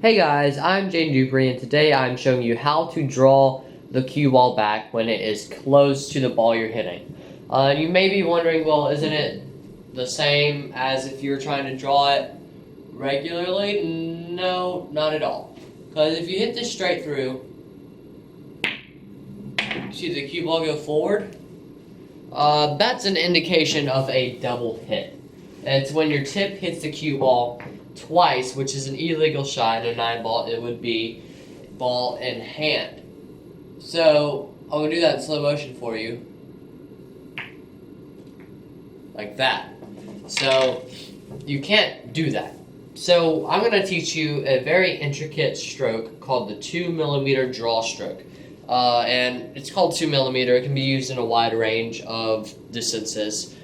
Hey guys, I'm Dupree, and today I'm showing you how to draw the cue ball back when it is close to the ball you're hitting. You may be wondering, well, isn't it the same as if you're trying to draw it regularly? No, not at all. Because if you hit this straight through, see the cue ball go forward, that's an indication of a double hit. It's when your tip hits the cue ball twice, which is an illegal shot. In a 9-ball, it would be ball in hand. So I'm gonna do that in slow motion for you, like that. So you can't do that. So I'm gonna teach you a very intricate stroke called the 2mm draw stroke. And it's called 2mm. It can be used in a wide range of distances,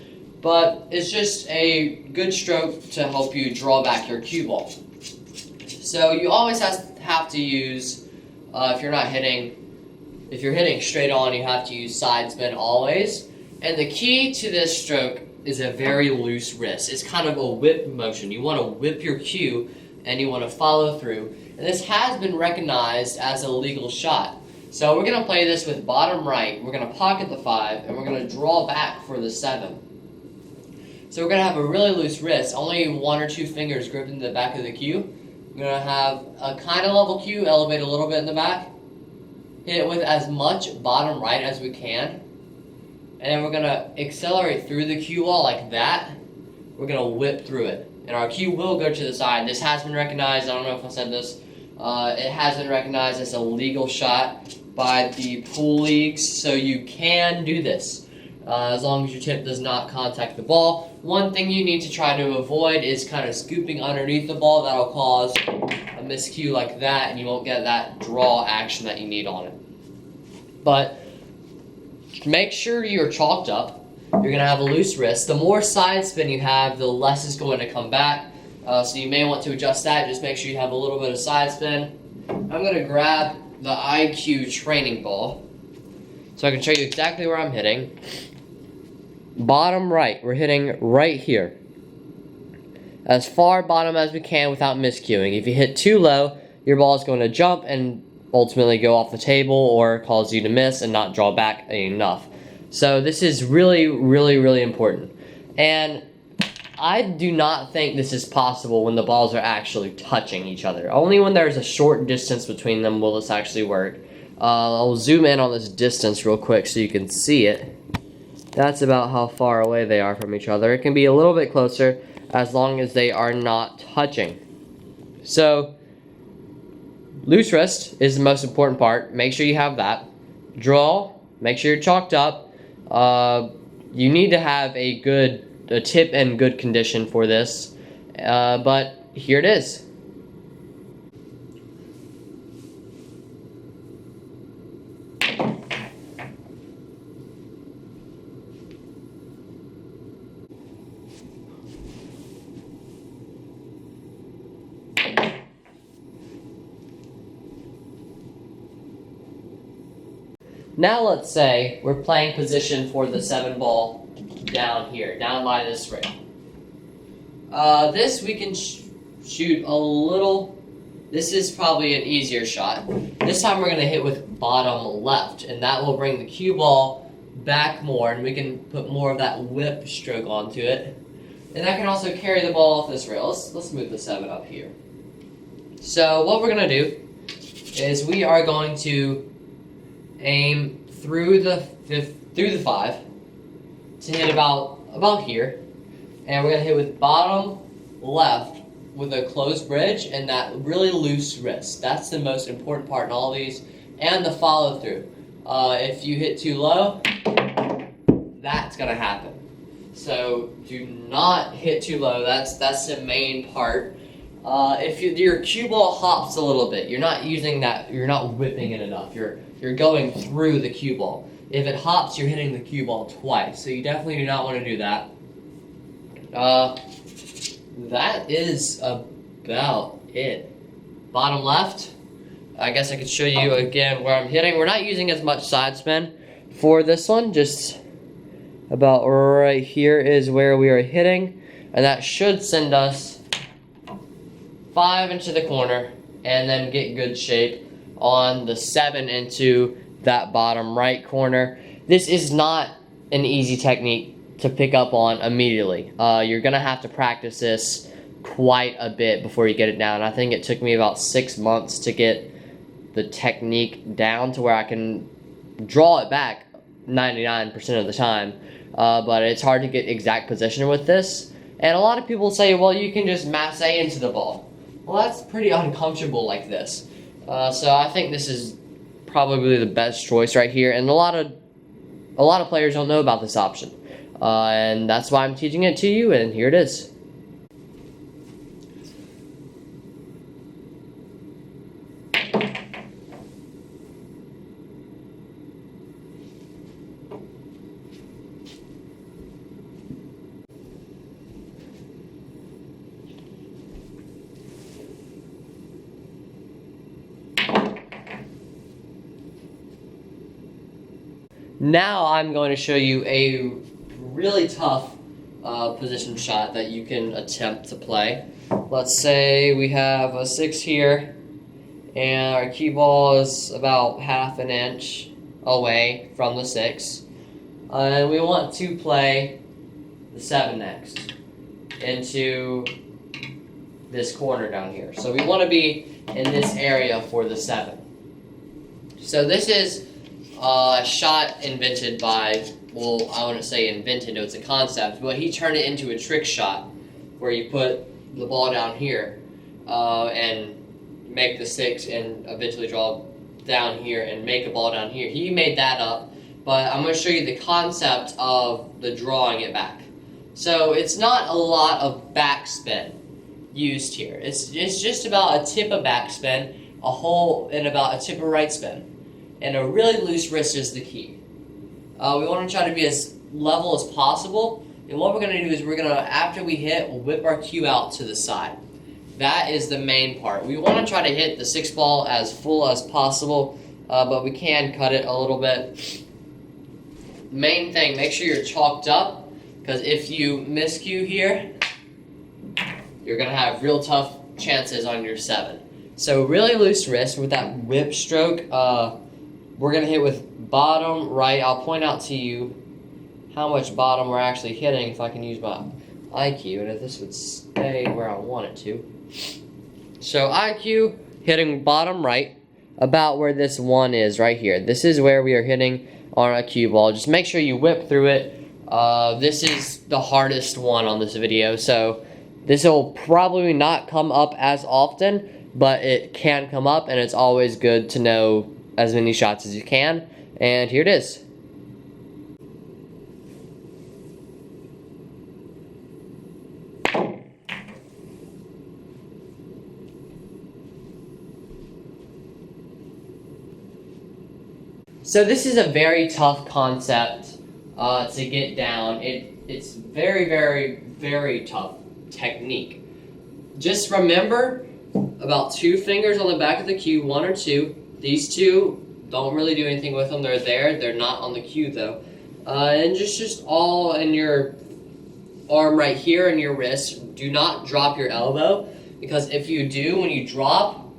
but it's just a good stroke to help you draw back your cue ball. So you always have to use, if you're hitting straight on, you have to use side spin always. And the key to this stroke is a very loose wrist. It's kind of a whip motion. You want to whip your cue and you want to follow through. And this has been recognized as a legal shot. So we're going to play this with bottom right. We're going to pocket the 5 and we're going to draw back for the 7. So we're going to have a really loose wrist, only 1 or 2 fingers gripping the back of the cue. We're going to have a kind of level cue, elevate a little bit in the back. Hit it with as much bottom right as we can. And then we're going to accelerate through the cue ball like that. We're going to whip through it. And our cue will go to the side. This has been recognized, I don't know if I said this, it has been recognized as a legal shot by the pool leagues. So you can do this. As long as your tip does not contact the ball. One thing you need to try to avoid is kind of scooping underneath the ball. That'll cause a miscue like that, and you won't get that draw action that you need on it. But make sure you're chalked up. You're going to have a loose wrist. The more side spin you have, the less it's going to come back. So you may want to adjust that. Just make sure you have a little bit of side spin. I'm going to grab the IQ training ball so I can show you exactly where I'm hitting. Bottom right, we're hitting right here. As far bottom as we can without miscuing. If you hit too low, your ball is going to jump and ultimately go off the table or cause you to miss and not draw back enough. So this is really, really, really important. And I do not think this is possible when the balls are actually touching each other. Only when there's a short distance between them will this actually work. I'll zoom in on this distance real quick so you can see it. That's about how far away they are from each other. It can be a little bit closer as long as they are not touching. So, loose wrist is the most important part. Make sure you have that. Draw. Make sure you're chalked up. You need to have a tip in good condition for this. But here it is. Now let's say we're playing position for the 7 ball down here, down by this rail. This we can shoot a little. This is probably an easier shot. This time we're going to hit with bottom left, and that will bring the cue ball back more, and we can put more of that whip stroke onto it. And that can also carry the ball off this rail. Let's move the 7 up here. So what we're going to do is we are going to aim through the 5 to hit about here, and we're gonna hit with bottom left with a closed bridge and that really loose wrist. That's the most important part in all these, and the follow through. If you hit too low, that's gonna happen. So do not hit too low. That's the main part. If your cue ball hops a little bit, you're not using that. You're not whipping it enough. You're going through the cue ball. If it hops, you're hitting the cue ball twice. So you definitely do not want to do that. That is about it. Bottom left. I guess I could show you again where I'm hitting. We're not using as much side spin for this one. Just about right here is where we are hitting. And that should send us 5 into the corner and then get good shape on the 7 into that bottom right corner. This is not an easy technique to pick up on immediately. You're gonna have to practice this quite a bit before you get it down. I think it took me about 6 months to get the technique down to where I can draw it back 99% of the time, but it's hard to get exact position with this. And a lot of people say, well, you can just masse into the ball. Well, that's pretty uncomfortable like this. So I think this is probably the best choice right here, and a lot of players don't know about this option, and that's why I'm teaching it to you, and here it is. Now I'm going to show you a really tough position shot that you can attempt to play. Let's say we have a 6 here, and our cue ball is about ½ an inch away from the 6. And we want to play the 7 next into this corner down here. So we want to be in this area for the 7. So this is a shot invented by, well, I wouldn't say invented, it's a concept, but he turned it into a trick shot where you put the ball down here and make the 6 and eventually draw down here and make a ball down here. He made that up, but I'm going to show you the concept of the drawing it back. So it's not a lot of backspin used here. It's just about a tip of backspin, a hole, and about a tip of right spin. And a really loose wrist is the key. We want to try to be as level as possible. And what we're going to do is we're going to, after we hit, we'll whip our cue out to the side. That is the main part. We want to try to hit the 6 ball as full as possible, but we can cut it a little bit. Main thing, make sure you're chalked up, because if you miscue here, you're going to have real tough chances on your 7. So really loose wrist with that whip stroke. We're going to hit with bottom right. I'll point out to you how much bottom we're actually hitting if I can use my IQ, and if this would stay where I want it to. So IQ, hitting bottom right, about where this 1 is right here. This is where we are hitting on a cue ball. Just make sure you whip through it. This is the hardest one on this video, so this will probably not come up as often, but it can come up, and it's always good to know as many shots as you can. And here it is. So this is a very tough concept to get down. It's very, very, very tough technique. Just remember about 2 fingers on the back of the cue, 1 or 2. These 2, don't really do anything with them. They're there. They're not on the cue though. And just all in your arm right here and your wrist. Do not drop your elbow, because if you do, when you drop,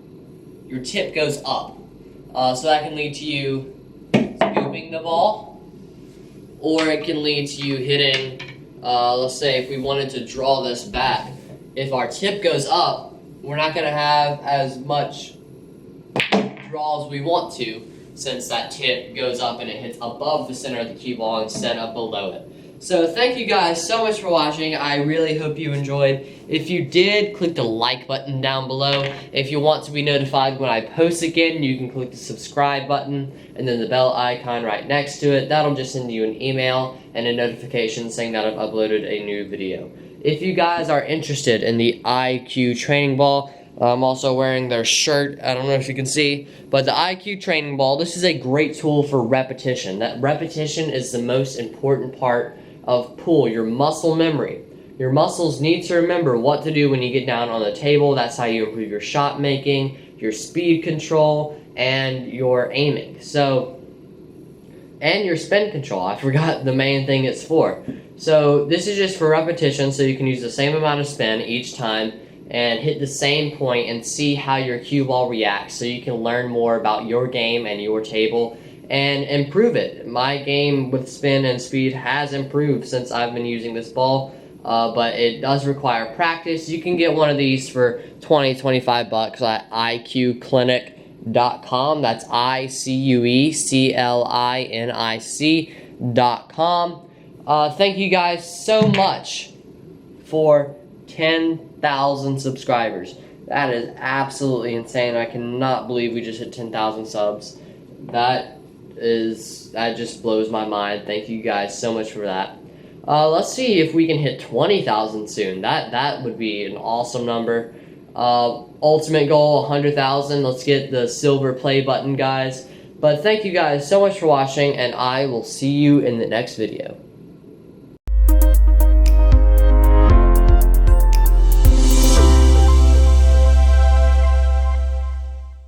your tip goes up. So that can lead to you scooping the ball, or it can lead to you hitting, let's say if we wanted to draw this back, if our tip goes up, we're not going to have as much draw as we want to, since that tip goes up and it hits above the center of the cue ball instead of below it. So thank you guys so much for watching. I really hope you enjoyed. If you did, click the like button down below. If you want to be notified when I post again, you can click the subscribe button and then the bell icon right next to it. That'll just send you an email and a notification saying that I've uploaded a new video. If you guys are interested in the IQ training ball, I'm also wearing their shirt. I don't know if you can see, but the IQ training ball, this is a great tool for repetition. That repetition is the most important part of pool, your muscle memory. Your muscles need to remember what to do when you get down on the table. That's how you improve your shot making, your speed control, and your aiming. So, and your spin control. I forgot the main thing it's for. So this is just for repetition, so you can use the same amount of spin each time, and hit the same point and see how your cue ball reacts, so you can learn more about your game and your table and improve it. My game with spin and speed has improved since I've been using this ball, but it does require practice. You can get one of these for $20-25 at iqclinic.com. That's iqclinic.com. Thank you guys so much for 10,000 subscribers. That is absolutely insane. I cannot believe we just hit 10,000 subs. That just blows my mind. Thank you guys so much for that. Let's see if we can hit 20,000 soon. That would be an awesome number. Ultimate goal, 100,000. Let's get the silver play button, guys. But thank you guys so much for watching, and I will see you in the next video.